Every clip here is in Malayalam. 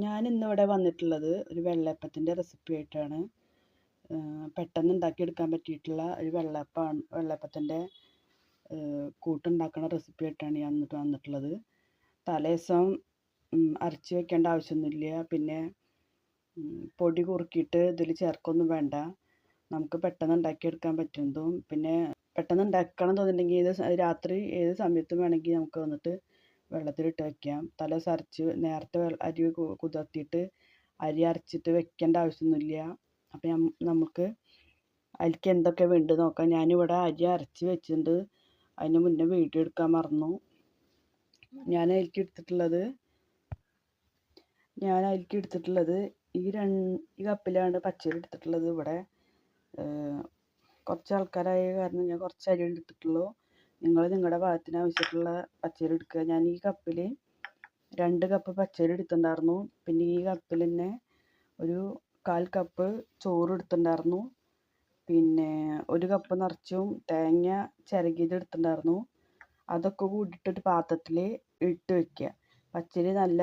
ഞാൻ ഇന്നിവിടെ വന്നിട്ടുള്ളത് ഒരു വെള്ളയപ്പത്തിൻ്റെ റെസിപ്പി ആയിട്ടാണ്. പെട്ടെന്ന് ഉണ്ടാക്കിയെടുക്കാൻ പറ്റിയിട്ടുള്ള ഒരു വെള്ളയപ്പത്തിൻ്റെ കൂട്ടുണ്ടാക്കുന്ന റെസിപ്പി ആയിട്ടാണ് ഞാൻ വന്നിട്ടുള്ളത്. തലേദിവസം അരച്ച് വെക്കേണ്ട ആവശ്യമൊന്നുമില്ല. പിന്നെ പൊടി കുറുക്കിയിട്ട് ഇതിൽ ചേർക്കൊന്നും വേണ്ട. നമുക്ക് പെട്ടെന്ന് ഉണ്ടാക്കിയെടുക്കാൻ പറ്റുന്നതും, പിന്നെ പെട്ടെന്ന് ഉണ്ടാക്കണം തോന്നുന്നുണ്ടെങ്കിൽ ഇത് രാത്രി ഏത് സമയത്തും വേണമെങ്കിൽ നമുക്ക് വന്നിട്ട് വെള്ളത്തിലിട്ട് വയ്ക്കാം. തലേദിവസം അരച്ച് നേരത്തെ അരി കുതിർത്തിയിട്ട് അരി അരച്ചിട്ട് വെക്കേണ്ട ആവശ്യമൊന്നുമില്ല. അപ്പം നമുക്ക് അതിലേക്ക് എന്തൊക്കെ വേണ്ടത് നോക്കാം. ഞാനിവിടെ അരി അരച്ച് വെച്ചിട്ടുണ്ട്. അതിന് മുന്നേ വീഡിയോ എടുക്കാൻ മറന്നു. ഞാൻ അതിലേക്ക് എടുത്തിട്ടുള്ളത് ഈ കപ്പിലാണ് പച്ചരി എടുത്തിട്ടുള്ളത്. ഇവിടെ കുറച്ച് ആൾക്കാരായ കാരണം ഞാൻ കുറച്ച് അരി എടുത്തിട്ടുള്ളൂ. നിങ്ങൾ നിങ്ങളുടെ പാകത്തിന് ആവശ്യമുള്ള പച്ചരി എടുക്കുക. ഞാൻ ഈ കപ്പിൽ 2 കപ്പ് പച്ചരി എടുത്തിട്ടുണ്ടായിരുന്നു. പിന്നെ ഈ കപ്പിൽ തന്നെ ഒരു 1/4 കപ്പ് ചോറ് എടുത്തിട്ടുണ്ടായിരുന്നു. പിന്നെ 1 കപ്പ് നിറച്ചും തേങ്ങ ചിരകിയത് എടുത്തിട്ടുണ്ടായിരുന്നു. അതൊക്കെ കൂടിയിട്ട് ഒരു പാത്രത്തിൽ ഇട്ട് വയ്ക്കുക. പച്ചരി നല്ല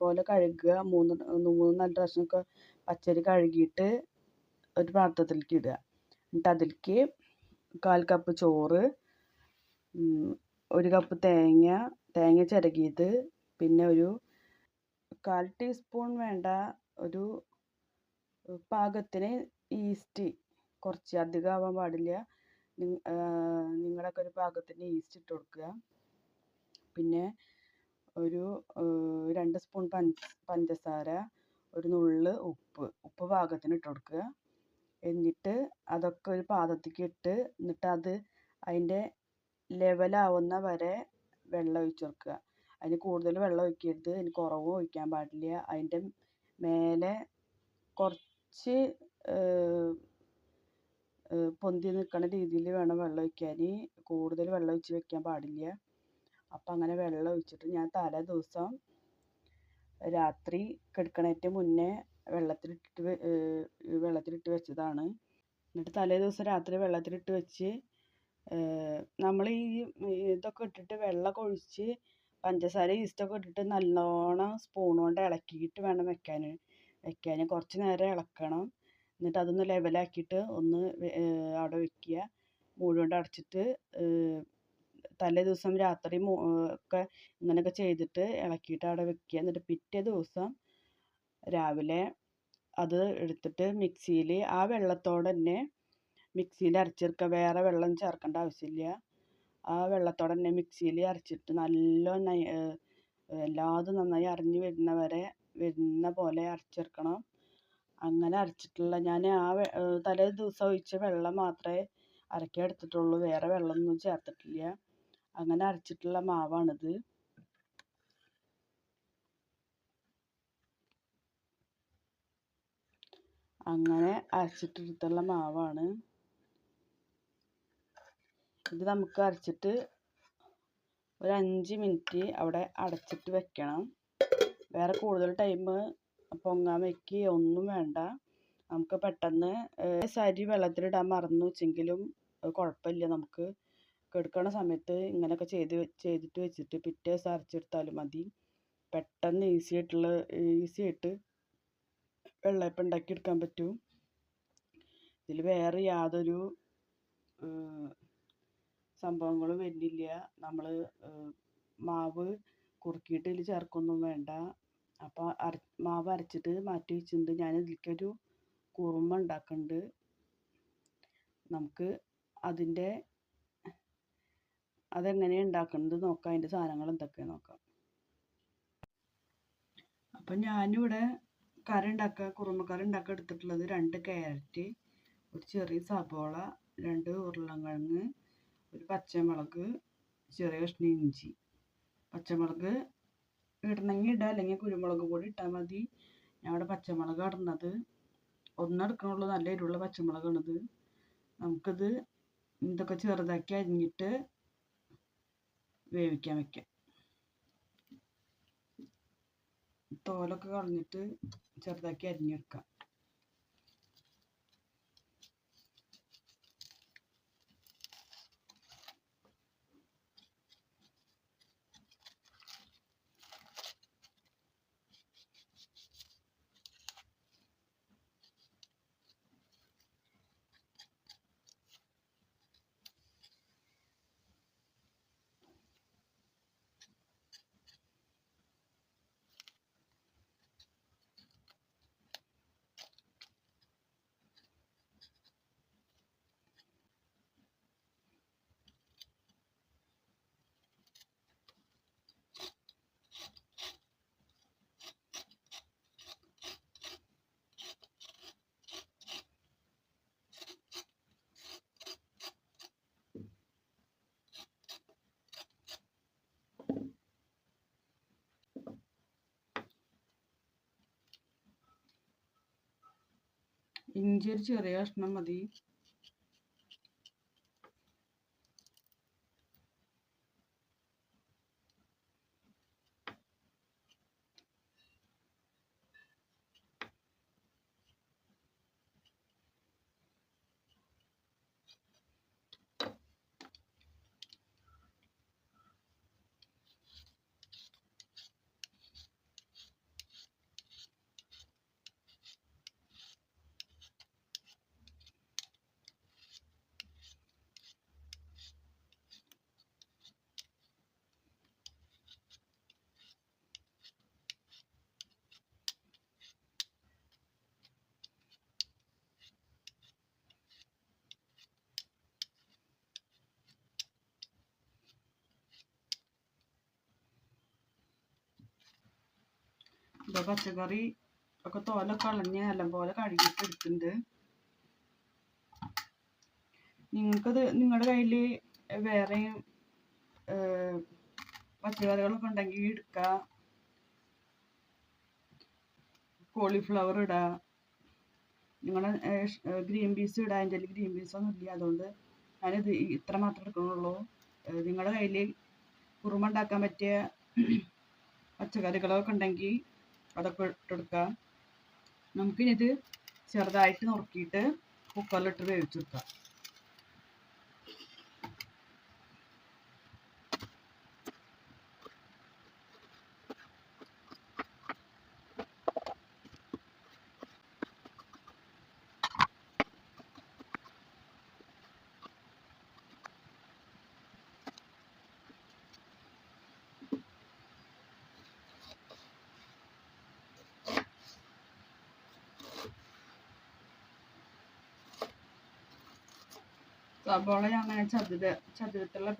പോലെ കഴുകുക. 3-4 പ്രാവശ്യമൊക്കെ പച്ചരി കഴുകിയിട്ട് ഒരു പാത്രത്തിലേക്ക് ഇടുക. എന്നിട്ട് അതിലേക്ക് 1/4 കപ്പ് ചോറ്, 1 കപ്പ് തേങ്ങ ചിരകിയത്, പിന്നെ ഒരു 1/4 ടീസ്പൂൺ വേണ്ട, ഒരു പാകത്തിന് ഈസ്റ്റ്, കുറച്ച് അധികം ആവാൻ പാടില്ല. നിങ്ങളൊക്കെ ഒരു പാകത്തിന് ഈസ്റ്റ് ഇട്ട് കൊടുക്കുക. പിന്നെ ഒരു 2 സ്പൂൺ പഞ്ചസാര, ഒരു നുള്ള് ഉപ്പ് പാകത്തിന് ഇട്ട് കൊടുക്കുക. എന്നിട്ട് അതൊക്കെ ഒരു പാത്രത്തിലേക്ക് ഇട്ട്, എന്നിട്ട് അതിൻ്റെ ലെവലാവുന്ന വരെ വെള്ളം ഒഴിച്ച് കൊടുക്കുക. അതിന് കൂടുതൽ വെള്ളം ഒഴിക്കരുത്, അതിന് കുറവും ഒഴിക്കാൻ പാടില്ല. അതിൻ്റെ മേലെ കുറച്ച് പൊന്തി നിൽക്കുന്ന രീതിയിൽ വേണം വെള്ളം ഒഴിക്കാൻ. കൂടുതൽ വെള്ളം ഒഴിച്ച് വെക്കാൻ പാടില്ല. അപ്പം അങ്ങനെ വെള്ളം ഒഴിച്ചിട്ട് ഞാൻ തലേ ദിവസം രാത്രി കിടക്കണേറ്റ് മുന്നേ വെള്ളത്തിലിട്ട് വെച്ചതാണ്. എന്നിട്ട് തലേ ദിവസം രാത്രി വെള്ളത്തിലിട്ട് വെച്ച് നമ്മൾ ഇതൊക്കെ ഇട്ടിട്ട് വെള്ളമൊക്കെ ഒഴിച്ച് പഞ്ചസാര ഈസ്റ്റൊക്കെ ഇട്ടിട്ട് നല്ലോണം സ്പൂൺ കൊണ്ട് ഇളക്കിയിട്ട് വേണം വെക്കാൻ. കുറച്ച് നേരം ഇളക്കണം. എന്നിട്ട് അതൊന്ന് ലെവലാക്കിയിട്ട് ഒന്ന് അവിടെ വെക്കുക. മൂടി കൊണ്ട് അടച്ചിട്ട് തലേ ദിവസം രാത്രി ഒക്കെ ഇങ്ങനെയൊക്കെ ചെയ്തിട്ട് ഇളക്കിയിട്ട് അവിടെ വെക്കുക. എന്നിട്ട് പിറ്റേ ദിവസം രാവിലെ അത് എടുത്തിട്ട് മിക്സിയിൽ ആ വെള്ളത്തോടെ തന്നെ മിക്സിയിൽ അരച്ചെടുക്കുക. വേറെ വെള്ളം ചേർക്കേണ്ട ആവശ്യമില്ല. ആ വെള്ളത്തോടെ തന്നെ മിക്സിയിൽ അരച്ചിട്ട് നല്ലോണം എല്ലാതും നന്നായി അരഞ്ഞ് വരുന്ന പോലെ അരച്ചെടുക്കണം. അങ്ങനെ അരച്ചിട്ടുള്ള ഞാൻ തലേ ദിവസം ഒഴിച്ച വെള്ളം മാത്രമേ അരയ്ക്കാൻ എടുത്തിട്ടുള്ളൂ. വേറെ വെള്ളമൊന്നും ചേർത്തിട്ടില്ല. അങ്ങനെ അരച്ചിട്ടുള്ള മാവാണിത്. അങ്ങനെ അരച്ചിട്ടെടുത്തുള്ള മാവാണ് ഇത്. നമുക്ക് അരച്ചിട്ട് ഒരു 5 മിനിറ്റ് അവിടെ അടച്ചിട്ട് വെക്കണം. വേറെ കൂടുതൽ ടൈം പൊങ്ങാൻ വയ്ക്കുക ഒന്നും വേണ്ട. നമുക്ക് പെട്ടെന്ന് അരി വെള്ളത്തിലിടാൻ മറന്നു വെച്ചെങ്കിലും കുഴപ്പമില്ല. നമുക്ക് കിടക്കണ സമയത്ത് ഇങ്ങനെയൊക്കെ ചെയ്തിട്ട് വെച്ചിട്ട് പിറ്റേ ദിവസം അരച്ചെടുത്താലും മതി. പെട്ടെന്ന് ഈസി ആയിട്ട് വെള്ളയപ്പം ഉണ്ടാക്കിയെടുക്കാൻ പറ്റും. ഇതിൽ വേറെ യാതൊരു സംഭവങ്ങളും വരുന്നില്ല. നമ്മൾ മാവ് കുറുക്കിയിട്ട് ഇതിൽ ചേർക്കൊന്നും വേണ്ട. അപ്പോൾ മാവ് അരച്ചിട്ട് മാറ്റി വെച്ചിട്ടുണ്ട്. ഞാൻ ഇതിലേക്കൊരു കുറുമ ഉണ്ടാക്കുന്നുണ്ട്. നമുക്ക് അതെങ്ങനെയാണ് ഉണ്ടാക്കുന്നത് നോക്കാം. അതിൻ്റെ സാധനങ്ങൾ എന്തൊക്കെയാണ് നോക്കാം. അപ്പം ഞാനിവിടെ കുറുമക്കറി ഉണ്ടാക്കാൻ എടുത്തിട്ടുള്ളത് 2 ക്യാരറ്റ്, ഒരു ചെറിയ സബോള, 2 ഉരുളൻകിഴങ്ങ്, ഒരു പച്ചമുളക്, ചെറിയ കഷ്ണം ഇഞ്ചി. പച്ചമുളക് ഇടണമെങ്കിൽ ഇടാം, അല്ലെങ്കിൽ കുരുമുളക് പൊടി ഇട്ടാൽ മതി. ഞാൻ ഇവിടെ പച്ചമുളക് ഇടുന്നത്. ഒന്നെടുക്കണുള്ളൂ, നല്ല എരിവുള്ള പച്ചമുളകാണിത്. നമുക്കിത് ഇതൊക്കെ ചെറുതാക്കി അരിഞ്ഞിട്ട് വേവിക്കാൻ വയ്ക്കാം. തോലൊക്കെ കളഞ്ഞിട്ട് ചെറുതാക്കി അരിഞ്ഞെടുക്കാം. ഇഞ്ചി ഒരു ചെറിയ കഷ്ണം മതി. ഇതാ പച്ചക്കറി ഒക്കെ തോലൊക്കെ കളഞ്ഞ് നല്ലപോലെ കഴുകിയിട്ട് എടുക്കുന്നുണ്ട്. നിങ്ങളുടെ കയ്യിൽ വേറെയും പച്ചക്കറികളൊക്കെ ഉണ്ടെങ്കിൽ എടുക്കുക. കോളിഫ്ലവർ ഇടുക, നിങ്ങളുടെ ഗ്രീൻ പീസ് ഇടുക. എൻ്റെ കയ്യിൽ ഗ്രീൻ പീസൊന്നും ഇല്ല, അതുകൊണ്ട് ഞാനിത് ഇത്ര മാത്രം എടുക്കണുള്ളൂ. നിങ്ങളുടെ കയ്യിൽ കുറുമ ഉണ്ടാക്കാൻ പറ്റിയ പച്ചക്കറികളൊക്കെ ഉണ്ടെങ്കിൽ അതൊക്കെ ഇട്ടെടുക്കുക. നമുക്കിനിത് ചെറുതായിട്ട് നുറുക്കിയിട്ട് കുക്കറിലിട്ട് വേവിച്ചെടുക്കാം. സബോള ഞാൻ അങ്ങനെ ചതുരത്തുള്ള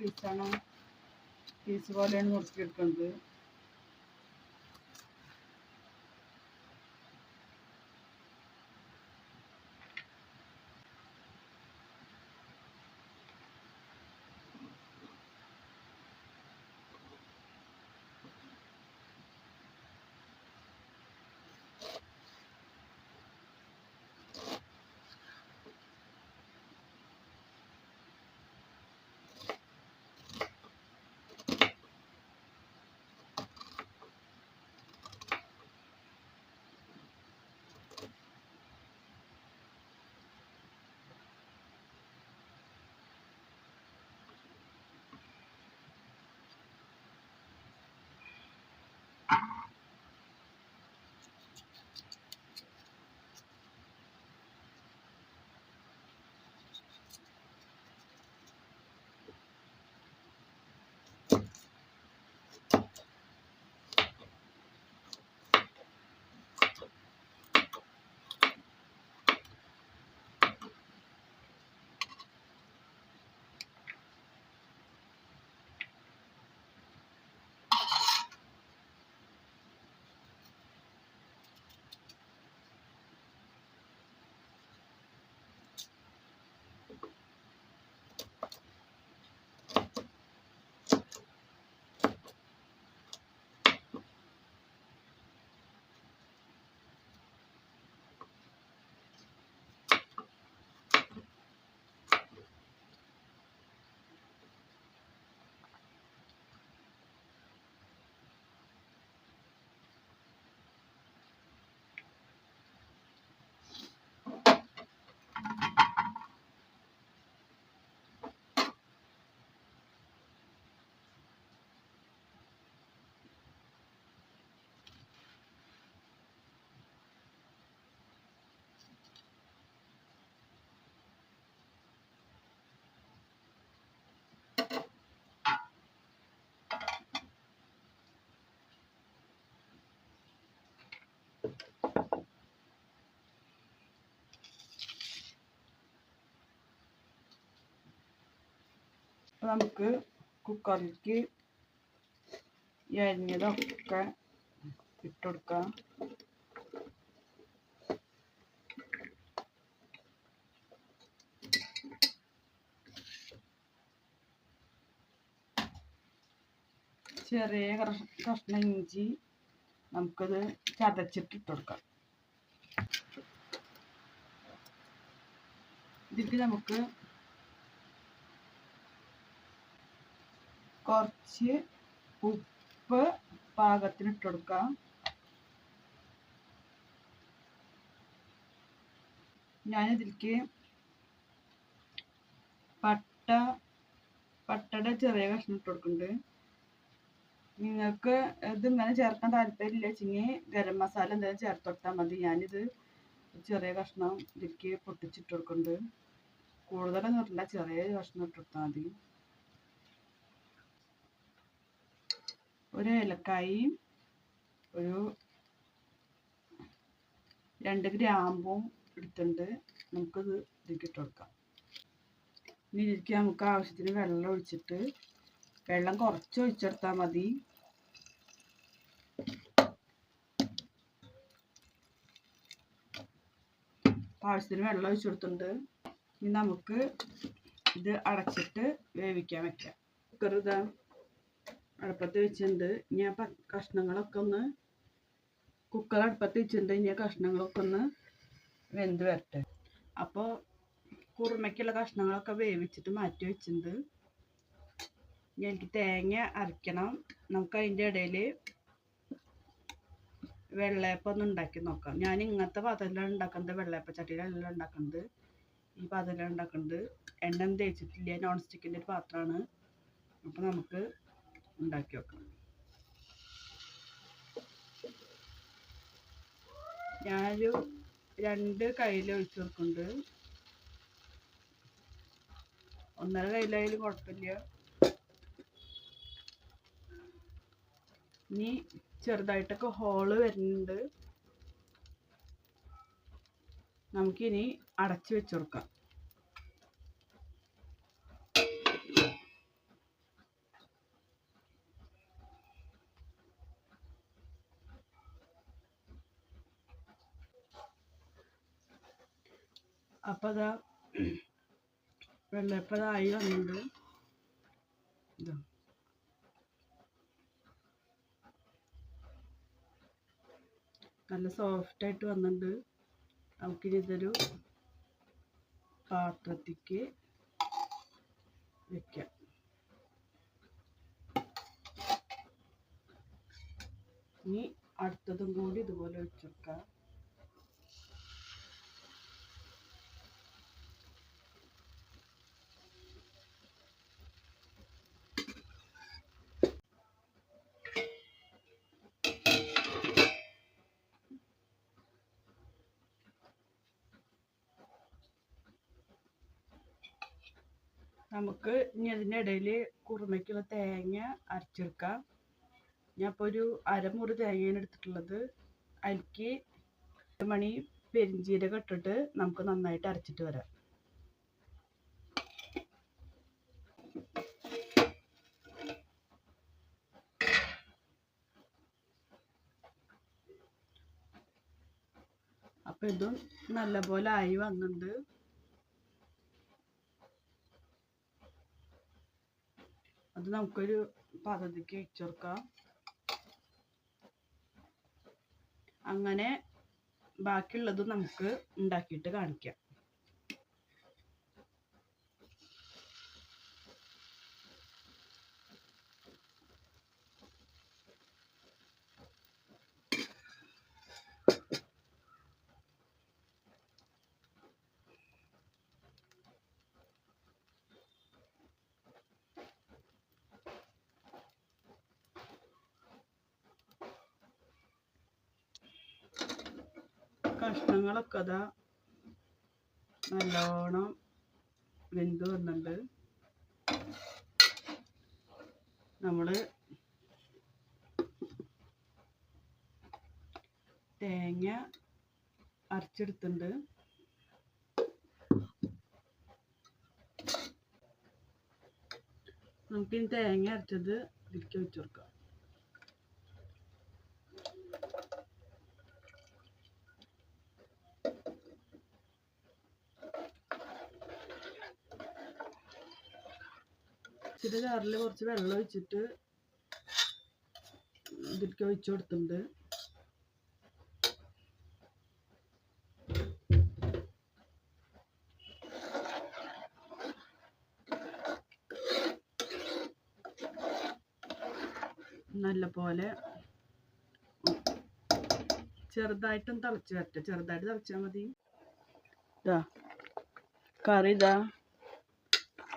പീസ് പോലെയാണ് നുറുക്കിയെടുക്കുന്നത്. നമുക്ക് കുക്കറിലേക്ക് ഈ അരിഞ്ഞതൊക്കെ ഇട്ടുകൊടുക്കാം. ചെറിയ കഷ്ണം ഇഞ്ചി നമുക്കത് ചതച്ചിട്ട് ഇട്ടുകൊടുക്കാം. ഇതിലേക്ക് നമുക്ക് കുറച്ച് ഉപ്പ് പാകത്തിന് ഇട്ട് കൊടുക്കാം. ഞാനിതിലേക്ക് പട്ടയുടെ ചെറിയ കഷ്ണം ഇട്ട് കൊടുക്കുന്നുണ്ട്. നിങ്ങൾക്ക് ഇതിങ്ങനെ ചേർക്കാൻ താല്പര്യമില്ല വെച്ചെങ്കിൽ ഗരം മസാല എന്തെങ്കിലും ചേർത്ത് കൊടുത്താൽ മതി. ഞാനിത് ചെറിയ കഷ്ണം ഇതിലേക്ക് പൊട്ടിച്ചിട്ട് കൊടുക്കുന്നുണ്ട്. കൂടുതലൊന്നും ഇട്ടില്ല, ചെറിയ കഷ്ണം ഇട്ട് കൊടുത്താൽ മതി. ഒരു ഏലക്കായും ഒരു 2 ഗ്രാമ്പും എടുത്തിട്ടുണ്ട്. നമുക്കത് ഇതിലേക്ക് ഇട്ട് കൊടുക്കാം. ഇനി ഇതിലേക്ക് നമുക്ക് ആവശ്യത്തിന് വെള്ളം ഒഴിച്ചിട്ട്, വെള്ളം കുറച്ച് ഒഴിച്ചെടുത്താൽ മതി. ആവശ്യത്തിന് വെള്ളം ഒഴിച്ചു കൊടുത്തിട്ടുണ്ട്. ഇനി നമുക്ക് ഇത് അടച്ചിട്ട് വേവിക്കാൻ വെക്കാം. കുക്കർ ഇതാ അടുപ്പത്ത് വെച്ചിട്ടുണ്ട്. ഇനി ആ കഷ്ണങ്ങളൊക്കെ ഒന്ന് കുക്കർ അടുപ്പത്ത് വെച്ചിട്ടുണ്ട്. ഇനി കഷ്ണങ്ങളൊക്കെ ഒന്ന് വെന്ത് വരട്ടെ. അപ്പോൾ കുറുമയ്ക്കുള്ള കഷ്ണങ്ങളൊക്കെ വേവിച്ചിട്ട് മാറ്റി വെച്ചിട്ടുണ്ട്. ഇനി എനിക്ക് തേങ്ങ അരയ്ക്കണം. നമുക്ക് അതിൻ്റെ ഇടയിൽ വെള്ളയപ്പം ഒന്ന് ഉണ്ടാക്കി നോക്കാം. ഞാൻ ഇങ്ങനത്തെ പാത്രത്തിലാണ് ഉണ്ടാക്കുന്നത്, വെള്ളയപ്പ ചട്ടിയിലല്ല ഉണ്ടാക്കുന്നത്. ഈ പാത്രത്തിലാണ് ഉണ്ടാക്കുന്നത്. എണ്ണ ഒന്നും തേച്ചിട്ടില്ല, നോൺ സ്റ്റിക്കിൻ്റെ ഒരു പാത്രമാണ്. അപ്പോൾ നമുക്ക് ഉണ്ടാക്കി വെക്കാം. ഞാനൊരു 2 കയ്യിൽ ഒഴിച്ചു കൊടുക്കുന്നുണ്ട്. 1.5 കയ്യിലായാലും കുഴപ്പമില്ല. ഇനി ചെറുതായിട്ടൊക്കെ ഹോള് വരുന്നുണ്ട്. നമുക്കിനി അടച്ചു വെച്ച് കൊടുക്കാം. അപ്പോൾ അതാ വെള്ളയപ്പതായി വന്നിട്ടുണ്ട്. ഇതാ നല്ല സോഫ്റ്റായിട്ട് വന്നിട്ടുണ്ട്. നമുക്കിനി ഇതൊരു പാത്രത്തിലേക്ക് വെക്കാം. ഇനി അടുത്തതും കൂടി ഇതുപോലെ വെച്ചെടുക്കാം. നമുക്ക് ഇനി അതിൻ്റെ ഇടയിൽ കുറുമയ്ക്കുള്ള തേങ്ങ അരച്ചെടുക്കാം. ഞാൻ ഇപ്പോൾ ഒരു അരമുറി തേങ്ങയാണ് എടുത്തിട്ടുള്ളത്. അതിലേക്ക് 1 മണി പെരിഞ്ചീരകം ഇട്ടിട്ട് നമുക്ക് നന്നായിട്ട് അരച്ചിട്ട് വരാം. അപ്പം ഇതും നല്ലപോലെ ആയി വന്നിട്ടുണ്ട്. അത് നമുക്കൊരു പാത്രത്തിലേക്ക് വെച്ച് കൊടുക്കാം. അങ്ങനെ ബാക്കിയുള്ളത് നമുക്ക് ഉണ്ടാക്കിയിട്ട് കാണിക്കാം. കഷ്ണങ്ങളൊക്കെ അതാ നല്ലോണം വെന്ത് വന്നിട്ടുണ്ട്. നമ്മൾ തേങ്ങ അരച്ചെടുത്തിട്ടുണ്ട്. നമുക്കിനി തേങ്ങ അരച്ചത് ഇതിലേക്ക് വെച്ച് കൊടുക്കാം. ഇച്ചിരി ചാറിൽ കുറച്ച് വെള്ളം ഒഴിച്ചിട്ട് ഇതിലേക്ക് ഒഴിച്ചു കൊടുത്തിട്ടുണ്ട്. നല്ലപോലെ ചെറുതായിട്ടും തിളച്ച് വരട്ടെ. ചെറുതായിട്ട് തിളച്ചാൽ മതി. ഇതാ കറി ഇതാ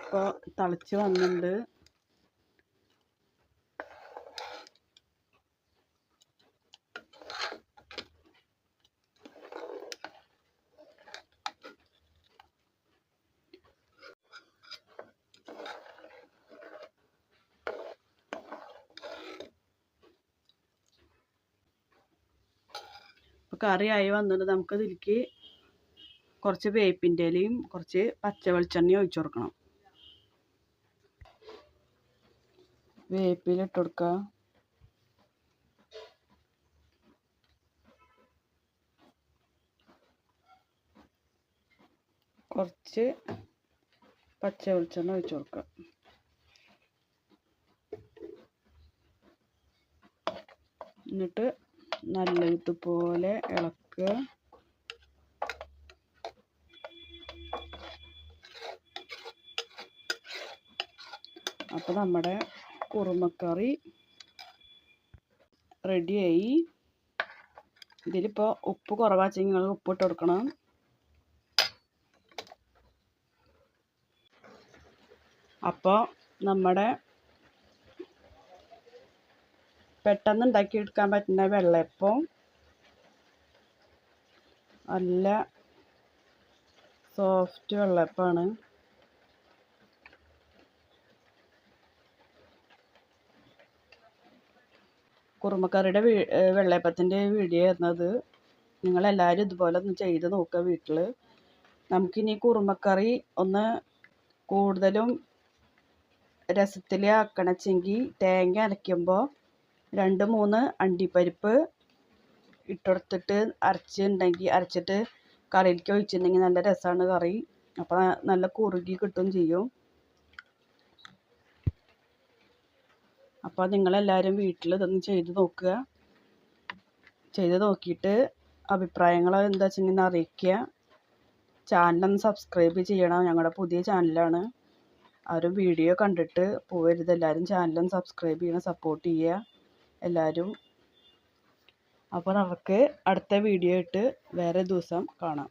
ഇപ്പോൾ തിളച്ച് വന്നിട്ടുണ്ട്. ഇപ്പോൾ കറിയായി വന്നിട്ട് നമുക്കതിലേക്ക് കുറച്ച് വേപ്പിൻ്റെ ഇലയും കുറച്ച് പച്ച വെളിച്ചെണ്ണയും ഒഴിച്ചു കൊടുക്കണം. വേപ്പില ഇട്ട് കൊടുക്കുക. കുറച്ച് പച്ച വെളിച്ചെണ്ണ ഒഴിച്ചു കൊടുക്കുക. എന്നിട്ട് നല്ല ഇതുപോലെ ഇളക്കുക. അപ്പോൾ നമ്മുടെ കുറുമക്കറി റെഡിയായി. ഇതിലിപ്പോൾ ഉപ്പ് കുറവാച്ചെങ്കിൽ നിങ്ങൾ ഉപ്പിട്ട് കൊടുക്കണം. അപ്പോൾ നമ്മുടെ പെട്ടെന്ന് ഉണ്ടാക്കിയെടുക്കാൻ പറ്റുന്ന വെള്ളയപ്പം നല്ല സോഫ്റ്റ് വെള്ളയപ്പമാണ്. കുറുമക്കറിയുടെ വെള്ളയപ്പത്തിൻ്റെ വീഡിയോ ആയിരുന്നത്. നിങ്ങളെല്ലാവരും ഇതുപോലെ ഒന്ന് ചെയ്ത് നോക്കുക വീട്ടിൽ. നമുക്കിനി കുറുമക്കറി ഒന്ന് കൂടുതലും രസത്തിൽ ആക്കണമെങ്കിൽ തേങ്ങ അരയ്ക്കുമ്പോൾ 2-3 അണ്ടിപ്പരിപ്പ് ഇട്ടെടുത്തിട്ട് അരച്ചിട്ട് കറിയിലേക്ക് ഒഴിച്ചിട്ടുണ്ടെങ്കിൽ നല്ല രസമാണ് കറി. അപ്പോൾ നല്ല കുറുകി കിട്ടും ചെയ്യും. അപ്പോൾ നിങ്ങളെല്ലാവരും വീട്ടിൽ ഇതൊന്ന് ചെയ്ത് നോക്കുക. ചെയ്ത് നോക്കിയിട്ട് അഭിപ്രായങ്ങൾ എന്താ വെച്ചിട്ടുണ്ടെങ്കിൽ അറിയിക്കുക. ചാനലൊന്ന് സബ്സ്ക്രൈബ് ചെയ്യണം. ഞങ്ങളുടെ പുതിയ ചാനലാണ്. ആരും വീഡിയോ കണ്ടിട്ട് പോകരുത്. എല്ലാവരും ചാനലൊന്ന് സബ്സ്ക്രൈബ് ചെയ്യണം, സപ്പോർട്ട് ചെയ്യുക എല്ലാവരും. അപ്പോൾ നമുക്ക് അടുത്ത വീഡിയോ ആയിട്ട് വേറെ ദിവസം കാണാം.